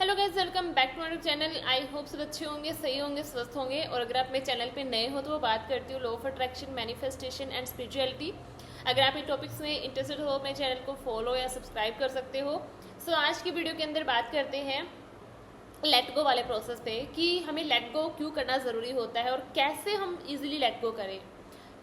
Hello guys, welcome back to my channel. I hope सब अच्छे होंगे, सही होंगे, स्वस्थ होंगे। और अगर आप मेरे चैनल पे नए हो तो वो बात करती हूँ law of attraction, manifestation and spirituality. अगर आप इन टॉपिक्स में इंटरेस्टेड हो मेरे चैनल को फॉलो या सब्सक्राइब कर सकते हो। सो आज की वीडियो के अंदर बात करते हैं लेट गो वाले प्रोसेस पे कि हमें लेट गो क्यों करना ज़रूरी होता है और कैसे हम इजीली लेट गो करें।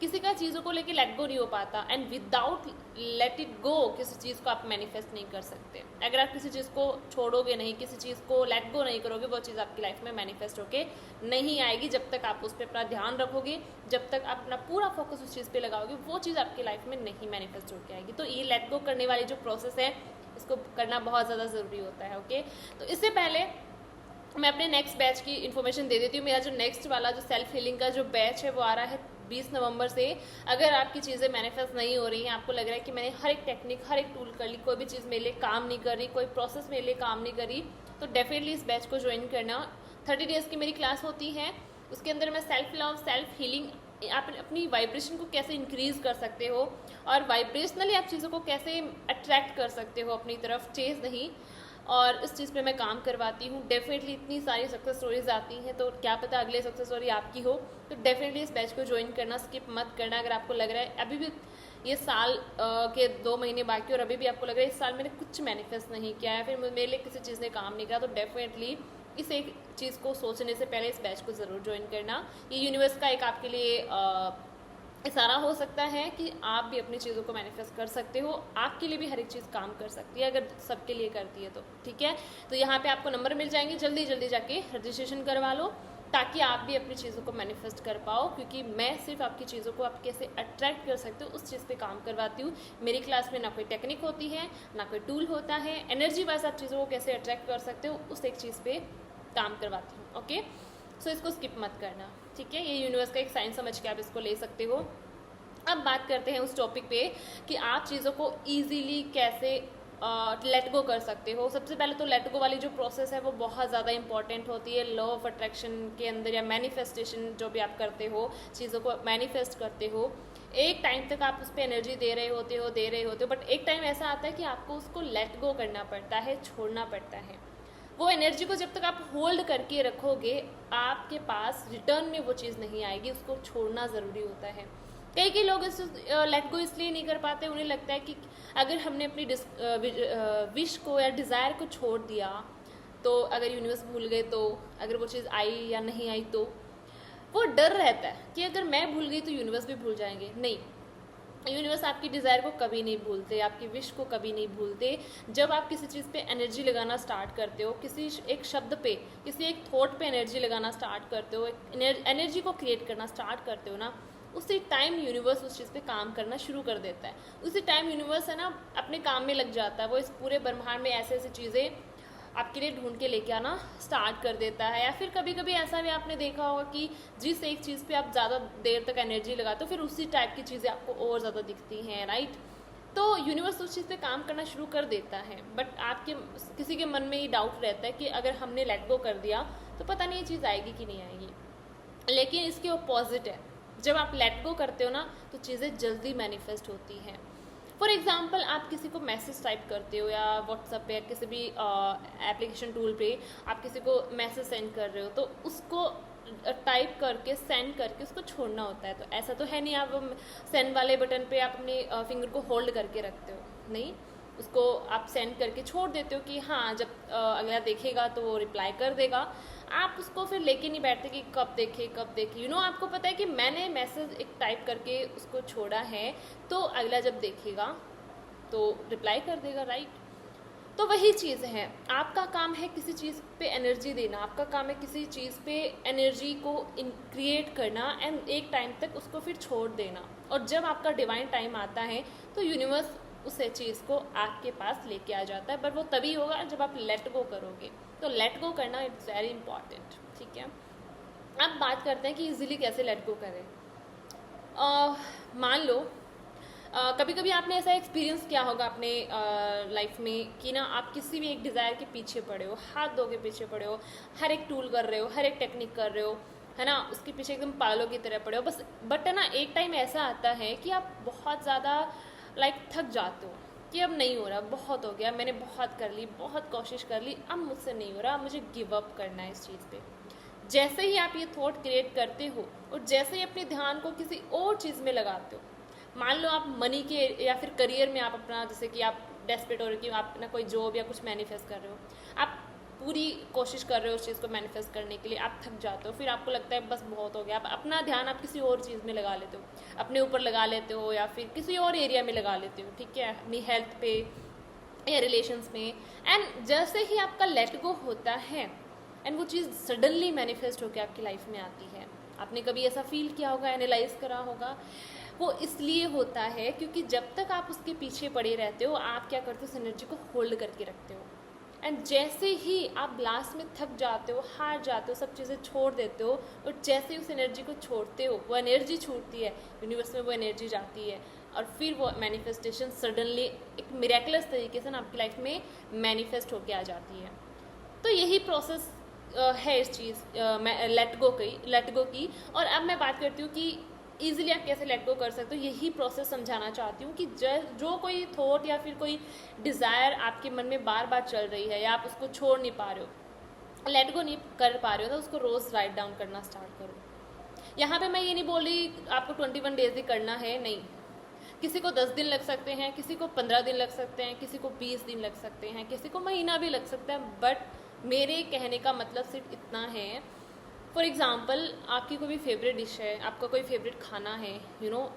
किसी का चीज़ों को लेके लेट गो नहीं हो पाता, and without let it go किसी चीज़ को आप मैनिफेस्ट नहीं कर सकते। अगर आप किसी चीज़ को छोड़ोगे नहीं, किसी चीज़ को लेट गो नहीं करोगे, वो चीज़ आपकी लाइफ में मैनिफेस्ट होके नहीं आएगी। जब तक आप उस पर अपना ध्यान रखोगे, जब तक आप अपना पूरा फोकस उस चीज़ पे लगाओगे, वो चीज़ आपकी लाइफ में नहीं मैनिफेस्ट होके आएगी। तो ये लेट गो करने वाली जो प्रोसेस है, इसको करना बहुत ज़्यादा ज़रूरी होता है। ओके, तो इससे पहले मैं अपने नेक्स्ट बैच की इन्फॉर्मेशन दे देती हूँ। मेरा जो नेक्स्ट वाला जो सेल्फ हीलिंग का जो बैच है वो आ रहा है 20 नवंबर से। अगर आपकी चीज़ें मैनिफेस्ट नहीं हो रही हैं, आपको लग रहा है कि मैंने हर एक टेक्निक, हर एक टूल कर ली, कोई भी चीज़ मेरे लिए काम नहीं कर रही, कोई प्रोसेस मेरे लिए काम नहीं कर रही, तो डेफिनेटली इस बैच को ज्वाइन करना। 30 डेज की मेरी क्लास होती है। उसके अंदर मैं सेल्फ लव, सेल्फ हीलिंग, आप अपनी वाइब्रेशन को कैसे इंक्रीज कर सकते हो और वाइब्रेशनली आप चीज़ों को कैसे अट्रैक्ट कर सकते हो अपनी तरफ, चेज नहीं। और इस चीज़ पे मैं काम करवाती हूँ। डेफिनेटली इतनी सारी सक्सेस स्टोरीज आती हैं, तो क्या पता अगले सक्सेस स्टोरी आपकी हो। तो डेफिनेटली इस बैच को ज्वाइन करना, स्किप मत करना। अगर आपको लग रहा है अभी भी ये साल के 2 महीने बाकी और अभी भी आपको लग रहा है इस साल मैंने कुछ मैनिफेस्ट नहीं किया है, फिर मेरे लिए किसी चीज़ ने काम नहीं करा, तो डेफिनेटली इस एक चीज़ को सोचने से पहले इस बैच को ज़रूर ज्वाइन करना। ये यूनिवर्स का एक आपके लिए इशारा हो सकता है कि आप भी अपनी चीज़ों को मैनिफेस्ट कर सकते हो। आपके लिए भी हर एक चीज़ काम कर सकती है, अगर सबके लिए करती है तो ठीक है। तो यहाँ पे आपको नंबर मिल जाएंगे, जल्दी जल्दी जाके रजिस्ट्रेशन करवा लो ताकि आप भी अपनी चीज़ों को मैनिफेस्ट कर पाओ। क्योंकि मैं सिर्फ आपकी चीज़ों को आप कैसे अट्रैक्ट कर सकते हो उस चीज़ पे काम करवाती हूँ। मेरी क्लास में ना कोई टेक्निक होती है, ना कोई टूल होता है। एनर्जी वाइज आप चीज़ों को कैसे अट्रैक्ट कर सकते हो उस एक चीज़ पे काम करवाती हूँ। ओके, सो इसको स्किप मत करना, ठीक है। ये यूनिवर्स का एक साइन समझ के आप इसको ले सकते हो। अब बात करते हैं उस टॉपिक पे कि आप चीज़ों को ईजीली कैसे लेट गो कर सकते हो। सबसे पहले तो लेट गो वाली जो प्रोसेस है वो बहुत ज़्यादा इंपॉर्टेंट होती है लॉ ऑफ अट्रैक्शन के अंदर, या मैनिफेस्टेशन जो भी आप करते हो, चीज़ों को मैनिफेस्ट करते हो। एक टाइम तक आप उस पर एनर्जी दे रहे होते हो, बट एक टाइम ऐसा आता है कि आपको उसको लेट गो करना पड़ता है, छोड़ना पड़ता है। वो एनर्जी को जब तक आप होल्ड करके रखोगे, आपके पास रिटर्न में वो चीज़ नहीं आएगी। उसको छोड़ना ज़रूरी होता है। कई लोग इस लेट गो इसलिए नहीं कर पाते, उन्हें लगता है कि अगर हमने अपनी विश को या डिज़ायर को छोड़ दिया तो अगर यूनिवर्स भूल गए, तो अगर वो चीज़ आई या नहीं आई, तो वो डर रहता है कि अगर मैं भूल गई तो यूनिवर्स भी भूल जाएंगे। नहीं, यूनिवर्स आपकी डिज़ायर को कभी नहीं भूलते, आपकी विश को कभी नहीं भूलते। जब आप किसी चीज़ पे एनर्जी लगाना स्टार्ट करते हो, किसी एक शब्द पे, किसी एक थॉट पे एनर्जी लगाना स्टार्ट करते हो, एक एनर्जी को क्रिएट करना स्टार्ट करते हो ना, उसी टाइम यूनिवर्स उस चीज़ पे काम करना शुरू कर देता है। उसी टाइम यूनिवर्स है ना अपने काम में लग जाता है। वो इस पूरे ब्रह्मांड में ऐसे ऐसी चीज़ें आपके लिए ढूंढ के लेके आना स्टार्ट कर देता है। या फिर कभी कभी ऐसा भी आपने देखा होगा कि जिस एक चीज़ पे आप ज़्यादा देर तक एनर्जी लगाते हो, फिर उसी टाइप की चीज़ें आपको और ज़्यादा दिखती हैं, राइट। तो यूनिवर्स उस चीज़ पे काम करना शुरू कर देता है, बट आपके किसी के मन में ये डाउट रहता है कि अगर हमने लेट गो कर दिया तो पता नहीं ये चीज़ आएगी कि नहीं आएगी। लेकिन इसके ऑपोजिट है, जब आप लेट गो करते हो ना तो चीज़ें जल्दी मैनिफेस्ट होती हैं। फॉर एग्जाम्पल, आप किसी को मैसेज टाइप करते हो या व्हाट्सएप पे या किसी भी एप्लीकेशन टूल पे आप किसी को मैसेज सेंड कर रहे हो, तो उसको टाइप करके सेंड करके उसको छोड़ना होता है। तो ऐसा तो है नहीं आप सेंड वाले बटन पे आप अपने फिंगर को होल्ड करके रखते हो, नहीं, उसको आप सेंड करके छोड़ देते हो कि हाँ जब अगला देखेगा तो वो रिप्लाई कर देगा। आप उसको फिर लेके नहीं बैठते कि कब देखे। आपको पता है कि मैंने मैसेज एक टाइप करके उसको छोड़ा है, तो अगला जब देखेगा तो रिप्लाई कर देगा, राइट। तो वही चीज़ है, आपका काम है किसी चीज़ पे एनर्जी देना, आपका काम है किसी चीज़ पे एनर्जी को क्रिएट करना, एंड एक टाइम तक उसको फिर छोड़ देना। और जब आपका डिवाइन टाइम आता है तो यूनिवर्स उस चीज़ को आपके पास लेके आ जाता है, बट वो तभी होगा जब आप लेट गो करोगे। तो लेट गो करना इट्स वेरी इंपॉर्टेंट, ठीक है। अब बात करते हैं कि इजीली कैसे लेट गो करें। मान लो कभी कभी आपने ऐसा एक्सपीरियंस किया होगा अपने लाइफ में कि ना आप किसी भी एक डिज़ायर के पीछे पड़े हो, हाथ धो के पीछे पड़े हो, हर एक टूल कर रहे हो, हर एक टेक्निक कर रहे हो, है ना, उसके पीछे एकदम पागलों की तरह पड़े हो बस। बट है ना, एक टाइम ऐसा आता है कि आप बहुत ज़्यादा थक जाते हो, कि अब नहीं हो रहा, बहुत हो गया, मैंने बहुत कर ली, बहुत कोशिश कर ली, अब मुझसे नहीं हो रहा, अब मुझे गिव अप करना है इस चीज़ पे। जैसे ही आप ये थॉट क्रिएट करते हो और जैसे ही अपने ध्यान को किसी और चीज़ में लगाते हो, मान लो आप मनी के या फिर करियर में आप अपना, जैसे कि आप डेस्परेट हो रहे हो कि आप ना कोई जॉब या कुछ मैनिफेस्ट कर रहे हो, आप पूरी कोशिश कर रहे हो उस चीज़ को मैनिफेस्ट करने के लिए, आप थक जाते हो, फिर आपको लगता है बस बहुत हो गया, आप अपना ध्यान आप किसी और चीज़ में लगा लेते हो, अपने ऊपर लगा लेते हो या फिर किसी और एरिया में लगा लेते हो, ठीक है, अपनी हेल्थ पे या रिलेशंस में। एंड जैसे ही आपका लेट गो होता है एंड वो चीज़ सडनली मैनिफेस्ट होकर आपकी लाइफ में आती है, आपने कभी ऐसा फील किया होगा, एनालाइज करा होगा, वो इसलिए होता है क्योंकि जब तक आप उसके पीछे पड़े रहते हो, आप क्या करते हो, उस एनर्जी को होल्ड करके रखते हो। एंड जैसे ही आप लास्ट में थक जाते हो, हार जाते हो, सब चीज़ें छोड़ देते हो, और जैसे ही उस एनर्जी को छोड़ते हो, वो एनर्जी छूटती है, यूनिवर्स में वो एनर्जी जाती है, और फिर वो मैनिफेस्टेशन सडनली एक मिरेकुलस तरीके से ना आपकी लाइफ में मैनिफेस्ट होके आ जाती है। तो यही प्रोसेस है इस चीज़ लेट गो की। और अब मैं बात करती हूँ कि ईजिली आप कैसे लेट गो कर सकते हो। यही प्रोसेस समझाना चाहती हूँ कि जो कोई थॉट या फिर कोई डिज़ायर आपके मन में बार बार चल रही है या आप उसको छोड़ नहीं पा रहे हो, लेट गो नहीं कर पा रहे हो, तो उसको रोज़ राइट डाउन करना स्टार्ट करो। यहाँ पे मैं ये नहीं बोल रही आपको 21 डेज ही करना है, नहीं, किसी को 10 दिन लग सकते हैं, किसी को 15 दिन लग सकते हैं, किसी को 20 दिन लग सकते हैं, किसी को महीना भी लग सकता है। बट मेरे कहने का मतलब सिर्फ इतना है, फॉर एग्ज़ाम्पल आपकी कोई भी फेवरेट डिश है, आपका कोई फेवरेट खाना है,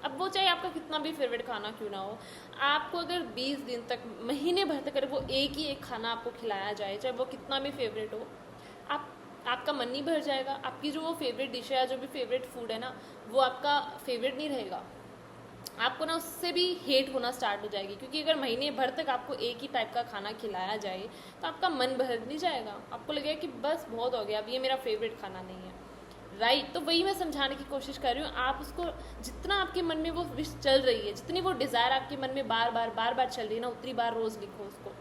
अब वो चाहे आपका कितना भी फेवरेट खाना क्यों ना हो, आपको अगर 20 दिन तक, महीने भर तक अगर वो एक ही एक खाना आपको खिलाया जाए, चाहे वो कितना भी फेवरेट हो, आपका मन नहीं भर जाएगा। आपकी जो वो फेवरेट डिश है, जो भी फेवरेट फूड है ना, वो आपका फेवरेट नहीं रहेगा, आपको ना उससे भी हेट होना स्टार्ट हो जाएगी। क्योंकि अगर महीने भर तक आपको एक ही टाइप का खाना खिलाया जाए तो आपका मन भर नहीं जाएगा, आपको लगेगा कि बस बहुत हो गया, अब ये मेरा फेवरेट खाना नहीं है, राइट। तो वही मैं समझाने की कोशिश कर रही हूँ। आप उसको, जितना आपके मन में वो विश चल रही है, जितनी वो डिज़ायर आपके मन में बार बार चल रही है ना, उतनी बार रोज़ लिखो उसको।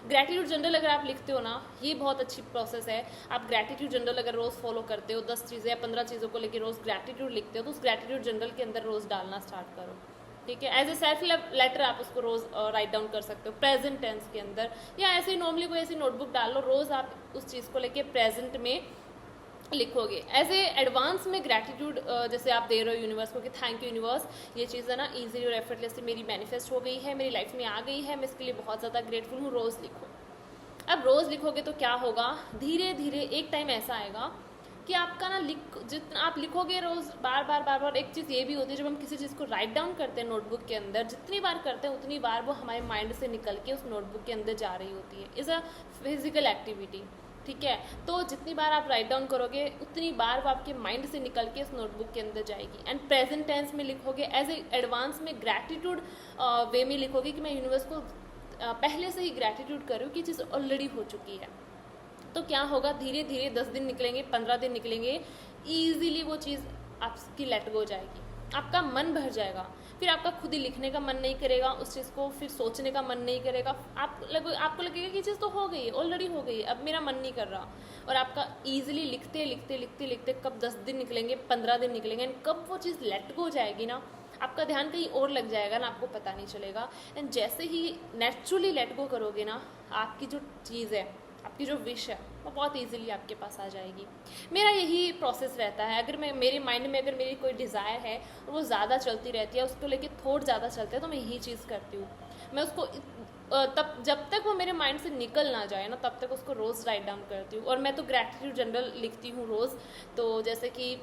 ग्रैटिट्यूड जनरल अगर आप लिखते हो ना, ये बहुत अच्छी प्रोसेस है। आप ग्रैटिट्यूड जनरल अगर रोज़ फॉलो करते हो, 10 चीज़ें या 15 चीज़ों को लेकर रोज़ ग्रैटिट्यूड लिखते हो, तो उस ग्रैटिट्यूड जनरल के अंदर रोज़ डालना स्टार्ट करो, ठीक है। एज ए सेल्फ लेटर आप उसको रोज़ राइट डाउन कर सकते हो प्रेजेंट टेंस के अंदर, या ऐसे ही नॉर्मली कोई ऐसी नोटबुक डाल लो, रोज़ आप उस चीज़ को लेके प्रेजेंट में लिखोगे। एज ए एडवांस में ग्रैटिट्यूड जैसे आप दे रहे हो यूनिवर्स को कि थैंक यू यूनिवर्स, ये चीज़ है ना ईजिली और एफर्टलेसली मेरी मैनिफेस्ट हो गई है, मेरी लाइफ में आ गई है, मैं इसके लिए बहुत ज़्यादा ग्रेटफुल हूँ, रोज़ लिखो। अब रोज़ लिखोगे तो क्या होगा, धीरे धीरे एक टाइम ऐसा आएगा कि आपका ना जितना आप लिखोगे रोज़ बार, एक चीज़ ये भी होती है, जब हम किसी चीज़ को राइट डाउन करते हैं नोटबुक के अंदर, जितनी बार करते हैं उतनी बार वो हमारे माइंड से निकल के उस नोटबुक के अंदर जा रही होती है। इज़ अ फिजिकल एक्टिविटी, ठीक है। तो जितनी बार आप राइट डाउन करोगे उतनी बार वो आपके माइंड से निकल के उस नोटबुक के अंदर जाएगी। एंड प्रेजेंट टेंस में लिखोगे, एज ए एडवांस में ग्रैटिट्यूड वे में लिखोगे कि मैं यूनिवर्स को पहले से ही ग्रैटिट्यूड करूँ कि चीज़ ऑलरेडी हो चुकी है। तो क्या होगा, धीरे धीरे 10 दिन निकलेंगे, 15 दिन निकलेंगे, ईजिली वो चीज़ आपकी लेट गो हो जाएगी, आपका मन भर जाएगा, फिर आपका खुद ही लिखने का मन नहीं करेगा उस चीज़ को, फिर सोचने का मन नहीं करेगा, आपको लगेगा कि चीज़ तो हो गई है, ऑलरेडी हो गई है, अब मेरा मन नहीं कर रहा। और आपका ईजिली लिखते कब 10 दिन निकलेंगे, 15 दिन निकलेंगे, एंड कब वो चीज़ लेट गो हो जाएगी ना, आपका ध्यान कहीं और लग जाएगा ना, आपको पता नहीं चलेगा। एंड जैसे ही नेचुरली लेट गो करोगे ना, आपकी जो चीज़ है, आपकी जो विश है, वो बहुत इजीली आपके पास आ जाएगी। मेरा यही प्रोसेस रहता है। अगर मैं, मेरे माइंड में अगर मेरी कोई डिज़ायर है और वो ज़्यादा चलती रहती है, उसको लेके थॉट ज़्यादा चलते हैं, तो मैं यही चीज़ करती हूँ। मैं उसको तब जब तक वो मेरे माइंड से निकल ना जाए ना, तब तक उसको रोज़ राइट डाउन करती हूँ। और मैं तो ग्रैटिट्यूड जनरल लिखती हूँ रोज़। तो जैसे कि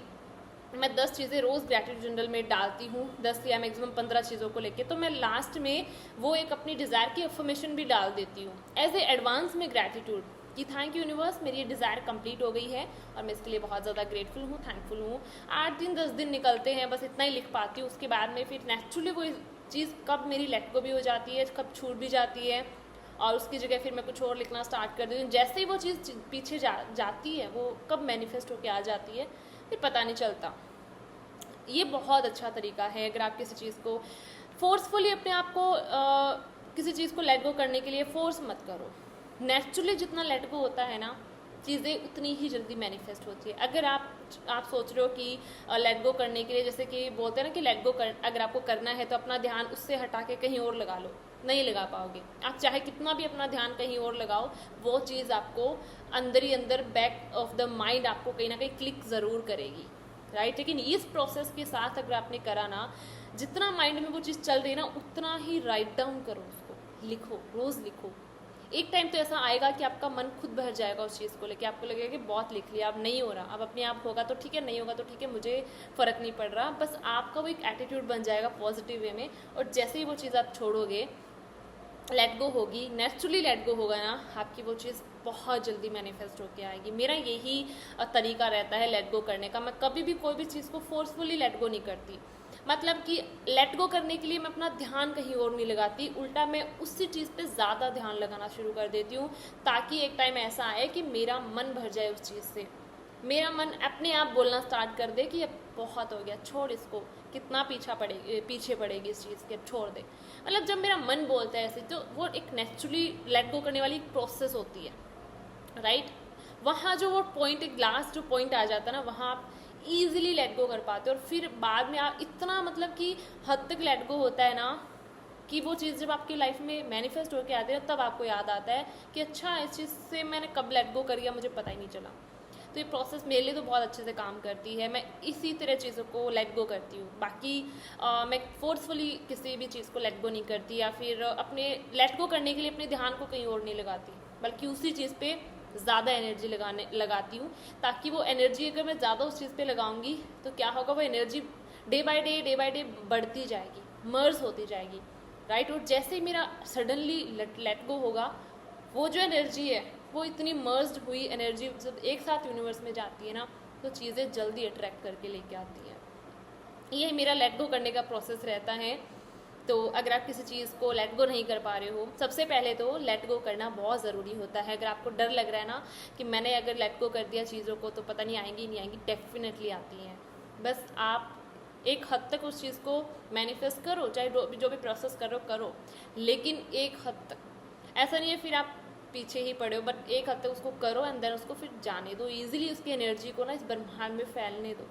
मैं 10 चीज़ें रोज़ ग्रैटिट्यूड जनरल में डालती हूँ, 10 या मैक्सिमम 15 चीज़ों को लेके। तो मैं लास्ट में वो एक अपनी डिज़ायर की अफर्मेशन भी डाल देती हूँ एज ए एडवांस में ग्रैटिट्यूड, कि थैंक यू यूनिवर्स, मेरी ये डिज़ायर कंप्लीट हो गई है और मैं इसके लिए बहुत ज़्यादा ग्रेटफुल हूँ, थैंकफुल हूँ। 8 दिन 10 दिन निकलते हैं, बस इतना ही लिख पाती हूँ। उसके बाद में फिर नेचुरली वो चीज़ कब मेरी लेट गो भी हो जाती है, कब छूट भी जाती है, और उसकी जगह फिर मैं कुछ और लिखना स्टार्ट कर देती हूँ। जैसे ही वो चीज़ पीछे जाती है, वो कब मैनिफेस्ट होकर आ जाती है फिर पता नहीं चलता। ये बहुत अच्छा तरीका है। अगर आप किसी चीज़ को फोर्सफुली अपने आप को किसी चीज़ को लेट गो करने के लिए फोर्स मत करो, नेचुरली जितना लेट गो होता है ना, चीज़ें उतनी ही जल्दी मैनिफेस्ट होती है। अगर आप सोच रहे हो कि लेट गो करने के लिए, जैसे कि बोलते हैं ना कि लेट गो अगर आपको करना है तो अपना ध्यान उससे हटा के कहीं और लगा लो, नहीं लगा पाओगे। आप चाहे कितना भी अपना ध्यान कहीं और लगाओ, वो चीज़ आपको अंदर ही अंदर बैक ऑफ द माइंड आपको कहीं ना कहीं क्लिक ज़रूर करेगी, राइट। लेकिन इस प्रोसेस के साथ अगर आपने करा ना, जितना माइंड में वो चीज़ चल रही है ना, उतना ही राइट डाउन करो, उसको लिखो, रोज़ लिखो। एक टाइम तो ऐसा आएगा कि आपका मन खुद भर जाएगा उस चीज़ को लेके, आपको लगेगा कि बहुत लिख लिया, अब नहीं हो रहा, अब अपने आप होगा तो ठीक है, नहीं होगा तो ठीक है, मुझे फ़र्क नहीं पड़ रहा। बस आपका वो एक एटीट्यूड बन जाएगा पॉजिटिव वे में, और जैसे ही वो चीज़ आप छोड़ोगे, लेट गो होगी, नेचुरली लेट गो होगा ना, आपकी वो चीज़ बहुत जल्दी मैनिफेस्ट होके आएगी। मेरा यही तरीका रहता है लेट गो करने का। मैं कभी भी कोई भी चीज़ को फोर्सफुली लेट गो नहीं करती, मतलब कि लेट गो करने के लिए मैं अपना ध्यान कहीं और नहीं लगाती, उल्टा मैं उसी चीज़ पे ज़्यादा ध्यान लगाना शुरू कर देती हूँ, ताकि एक टाइम ऐसा आए कि मेरा मन भर जाए उस चीज़ से, मेरा मन अपने आप बोलना स्टार्ट कर दे कि अब बहुत हो गया, छोड़ इसको, कितना पीछे पड़ेगी इस चीज़ के, अब छोड़ दे। मतलब जब मेरा मन बोलता है ऐसे, तो वो एक नेचुरली लेट गो करने वाली प्रोसेस होती है, राइट। वहाँ जो वो पॉइंट, एक लास्ट जो पॉइंट आ जाता है ना, वहाँ आप ईजिली लेट गो कर पाते हो, और फिर बाद में आप इतना, मतलब कि हद तक लेट गो होता है ना, कि वो चीज़ जब आपकी लाइफ में मैनिफेस्ट होकर आती है, तब आपको याद आता है कि अच्छा, इस चीज़ से मैंने कब लेट गो कर गया, मुझे पता ही नहीं चला। तो ये प्रोसेस मेरे लिए तो बहुत अच्छे से काम करती है। मैं इसी तरह चीज़ों को लेट गो करती हूँ। बाकी मैं फोर्सफुली किसी भी चीज़ को लेट गो नहीं करती, या फिर अपने लेट गो करने के लिए अपने ध्यान को कहीं और नहीं लगाती, बल्कि उसी चीज़ पे ज़्यादा एनर्जी लगाती हूँ, ताकि वो एनर्जी अगर मैं ज़्यादा उस चीज़ पे लगाऊंगी तो क्या होगा, वो एनर्जी डे बाय डे बढ़ती जाएगी, मर्ज होती जाएगी, राइट। और जैसे ही मेरा सडनली लेट गो होगा, वो जो एनर्जी है, वो इतनी मर्ज्ड हुई एनर्जी जब एक साथ यूनिवर्स में जाती है ना, तो चीज़ें जल्दी अट्रैक्ट करके लेके आती हैं। ये मेरा लेट गो करने का प्रोसेस रहता है। तो अगर आप किसी चीज़ को लेट गो नहीं कर पा रहे हो, सबसे पहले तो लेट गो करना बहुत ज़रूरी होता है। अगर आपको डर लग रहा है ना कि मैंने अगर लेट गो कर दिया चीज़ों को तो पता नहीं आएंगी नहीं आएंगी, डेफिनेटली आती हैं। बस आप एक हद तक उस चीज़ को मैनिफेस्ट करो, चाहे जो भी प्रोसेस करो, लेकिन एक हद तक, ऐसा नहीं है फिर आप पीछे ही पड़े हो, बट एक हद तक उसको करो, एंड देन उसको फिर जाने दो, ईजिली उसकी एनर्जी को ना इस ब्रह्मांड में फैलने दो,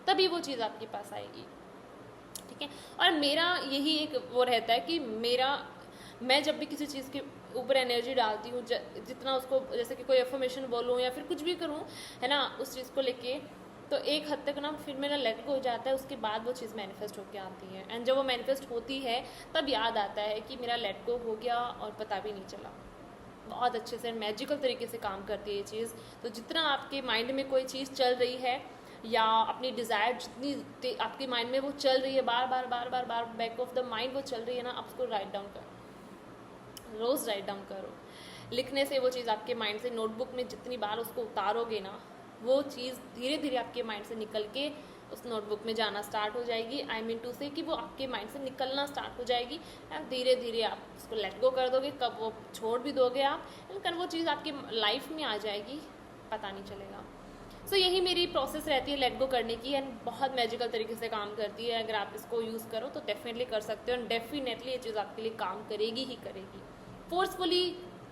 तभी वो चीज़ आपके पास आएगी, ठीक है। और मेरा यही एक वो रहता है कि मैं जब भी किसी चीज़ के ऊपर एनर्जी डालती हूँ, जितना उसको, जैसे कि कोई अफर्मेशन बोलूँ या फिर कुछ भी करूँ, है ना, उस चीज़ को लेके, तो एक हद तक ना फिर मेरा लेट गो हो जाता है। उसके बाद वो चीज़ मैनिफेस्ट होके आती है, एंड जब वो मैनिफेस्ट होती है तब याद आता है कि मेरा लेट गो हो गया और पता भी नहीं चला। बहुत अच्छे से मैजिकल तरीके से काम करती है ये चीज़। तो जितना आपके माइंड में कोई चीज़ चल रही है, या अपनी डिज़ायर जितनी आपके माइंड में वो चल रही है, बार बार बैक ऑफ द माइंड वो चल रही है ना, आप उसको राइट डाउन करो, रोज़ राइट डाउन करो। लिखने से वो चीज़ आपके माइंड से, नोटबुक में जितनी बार उसको उतारोगे ना, वो चीज़ धीरे धीरे आपके माइंड से निकल के उस नोटबुक में जाना स्टार्ट हो जाएगी। आई मीन टू से कि वो आपके माइंड से निकलना स्टार्ट हो जाएगी, एंड धीरे धीरे आप उसको लेट गो कर दोगे। कब वो छोड़ भी दोगे आप, एंड कल वो चीज़ आपकी लाइफ में आ जाएगी, पता नहीं चलेगा। सो यही मेरी प्रोसेस रहती है लेट गो करने की, एंड बहुत मैजिकल तरीके से काम करती है। अगर आप इसको यूज़ करो तो डेफिनेटली कर सकते हो, एंड डेफिनेटली ये चीज़ आपके लिए काम करेगी ही करेगी। फोर्सफुली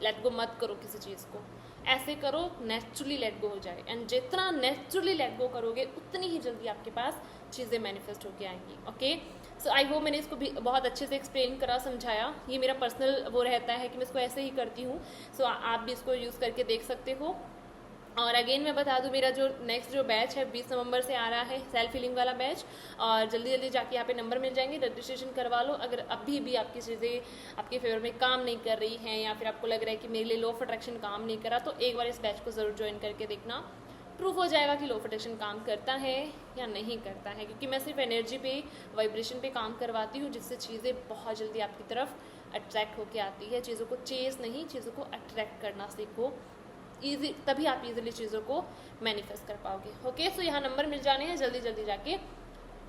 लेट गो मत करो किसी चीज़ को, ऐसे करो नेचुरली लेट गो हो जाए, एंड जितना नेचुरली लेट गो करोगे उतनी ही जल्दी आपके पास चीज़ें मैनिफेस्ट होके आएंगी। ओके, सो आई होप मैंने इसको भी बहुत अच्छे से एक्सप्लेन करा, समझाया। ये मेरा पर्सनल वो रहता है कि मैं इसको ऐसे ही करती हूँ। सो आप भी इसको यूज़ करके देख सकते हो। और अगेन मैं बता दूं, मेरा जो नेक्स्ट जो बैच है 20 नवंबर से आ रहा है, सेल्फ हीलिंग वाला बैच, और जल्दी जाके यहाँ पे नंबर मिल जाएंगे, रजिस्ट्रेशन करवा लो। अगर अभी भी आपकी चीज़ें आपके फेवर में काम नहीं कर रही हैं, या फिर आपको लग रहा है कि मेरे लिए लॉ ऑफ अट्रैक्शन काम नहीं करा, तो एक बार इस बैच को ज़रूर ज्वाइन करके देखना। प्रूफ हो जाएगा कि लॉ ऑफ अट्रैक्शन काम करता है या नहीं करता है, क्योंकि मैं सिर्फ एनर्जी पे, वाइब्रेशन पे काम करवाती हूँ, जिससे चीज़ें बहुत जल्दी आपकी तरफ अट्रैक्ट होके आती है। चीज़ों को चेस नहीं, चीज़ों को अट्रैक्ट करना सीखो, ईजी, तभी आप इजीली चीज़ों को मैनिफेस्ट कर पाओगे। ओके, सो यहाँ नंबर मिल जाने हैं, जल्दी जाके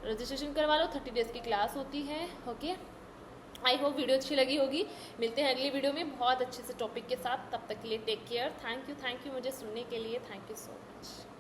रजिस्ट्रेशन करवा लो। 30 डेज़ की क्लास होती है। ओके, आई होप वीडियो अच्छी लगी होगी। मिलते हैं अगली वीडियो में बहुत अच्छे से टॉपिक के साथ। तब तक के लिए टेक केयर। थैंक यू मुझे सुनने के लिए। Thank you so much.